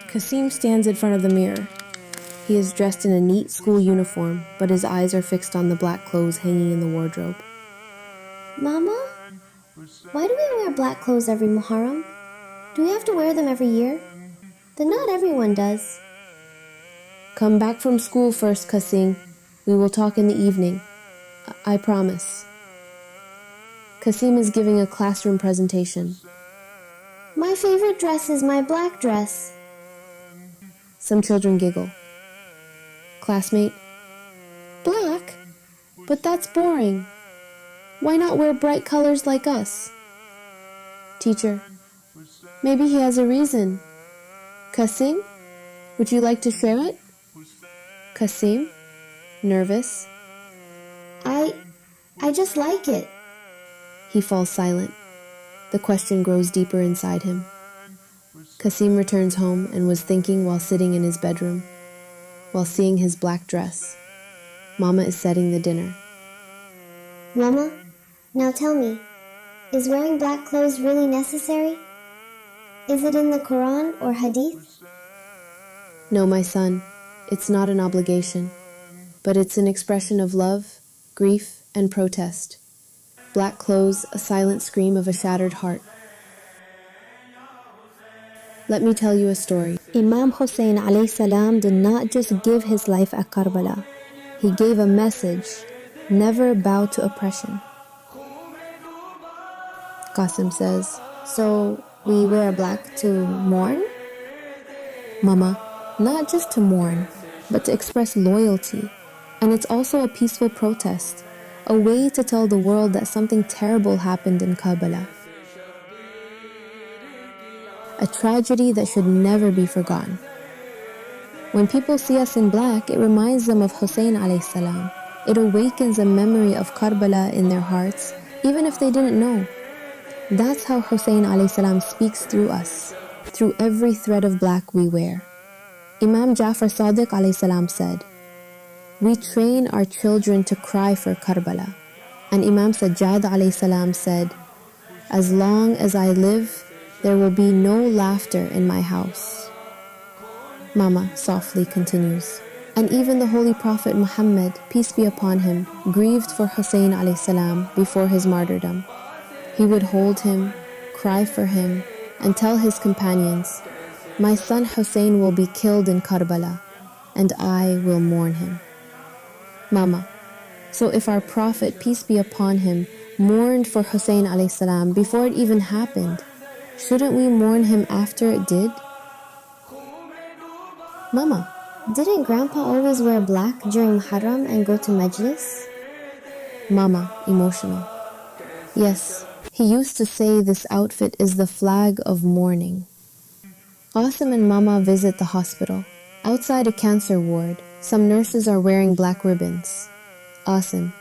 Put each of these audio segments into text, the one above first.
Qassim stands in front of the mirror. He is dressed in a neat school uniform, but his eyes are fixed on the black clothes hanging in the wardrobe. Mama, why do we wear black clothes every Muharram? Do we have to wear them every year? Then not everyone does. Come back from school first, Qassim. We will talk in the evening. I promise. Qassim is giving a classroom presentation. My favorite dress is my black dress. Some children giggle. Classmate, black? But that's boring. Why not wear bright colors like us? Teacher, maybe he has a reason. Qassim, would you like to share it? Qassim, nervous. I just like it. He falls silent. The question grows deeper inside him. Qassim returns home and was thinking while sitting in his bedroom, while seeing his black dress. Mama is setting the dinner. Mama, now tell me, is wearing black clothes really necessary? Is it in the Quran or Hadith? No, my son, it's not an obligation, but it's an expression of love, grief, and protest. Black clothes, a silent scream of a shattered heart. Let me tell you a story. Imam Hussain alayhi salam did not just give his life at Karbala. He gave a message, never bow to oppression. Qasim says, So we wear black to mourn? Mama, not just to mourn, but to express loyalty. And it's also a peaceful protest, a way to tell the world that something terrible happened in Karbala. A tragedy that should never be forgotten. When people see us in black, it reminds them of Hussain alayhi salam. It awakens a memory of Karbala in their hearts, even if they didn't know. That's how Hussain alayhi salam speaks through us, through every thread of black we wear. Imam Jafar Sadiq alayhi salam said, "We train our children to cry for Karbala." And Imam Sajjad alayhi salam said, "As long as I live, there will be no laughter in my house." Mama softly continues, and even the Holy Prophet Muhammad, peace be upon him, grieved for Hussain alayhi salam before his martyrdom. He would hold him, cry for him, and tell his companions, "My son Hussain will be killed in Karbala, and I will mourn him." Mama, so if our Prophet, peace be upon him, mourned for Hussain alayhi salam before it even happened, shouldn't we mourn him after it did? Mama, didn't Grandpa always wear black during Muharram and go to Majlis? Mama, emotional. Yes, he used to say this outfit is the flag of mourning. Qasim and Mama visit the hospital. Outside a cancer ward, some nurses are wearing black ribbons. Qasim,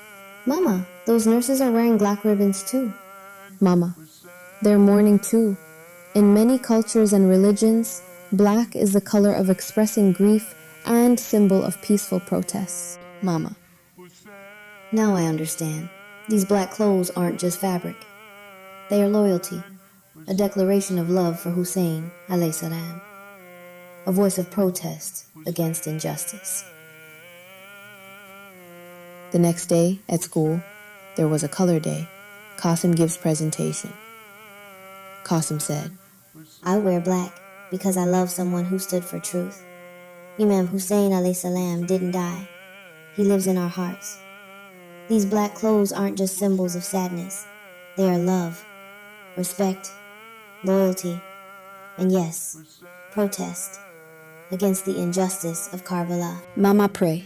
Mama, those nurses are wearing black ribbons too. Mama, they're mourning too. In many cultures and religions, black is the color of expressing grief and symbol of peaceful protests. Mama, now I understand. These black clothes aren't just fabric. They are loyalty, a declaration of love for Hussain alayhi salam, a voice of protest against injustice. The next day, at school, there was a color day. Qasim gives presentation. Qasim said, I wear black because I love someone who stood for truth. Imam Hussain alayhi salam didn't die. He lives in our hearts. These black clothes aren't just symbols of sadness. They are love, respect, loyalty, and yes, protest against the injustice of Karbala. Mama, pray.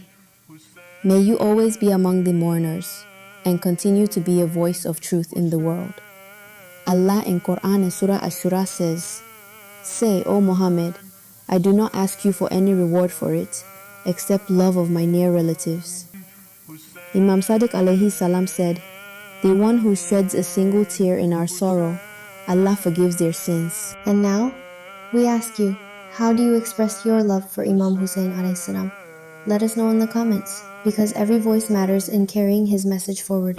May you always be among the mourners and continue to be a voice of truth in the world. Allah in Quran and Surah Ash-Shura says, "Say, O Muhammad, I do not ask you for any reward for it, except love of my near relatives." Imam Sadiq alayhi salam said, "The one who sheds a single tear in our sorrow, Allah forgives their sins." And now, we ask you, how do you express your love for Imam Hussain alayhi salam? Let us know in the comments, because every voice matters in carrying his message forward.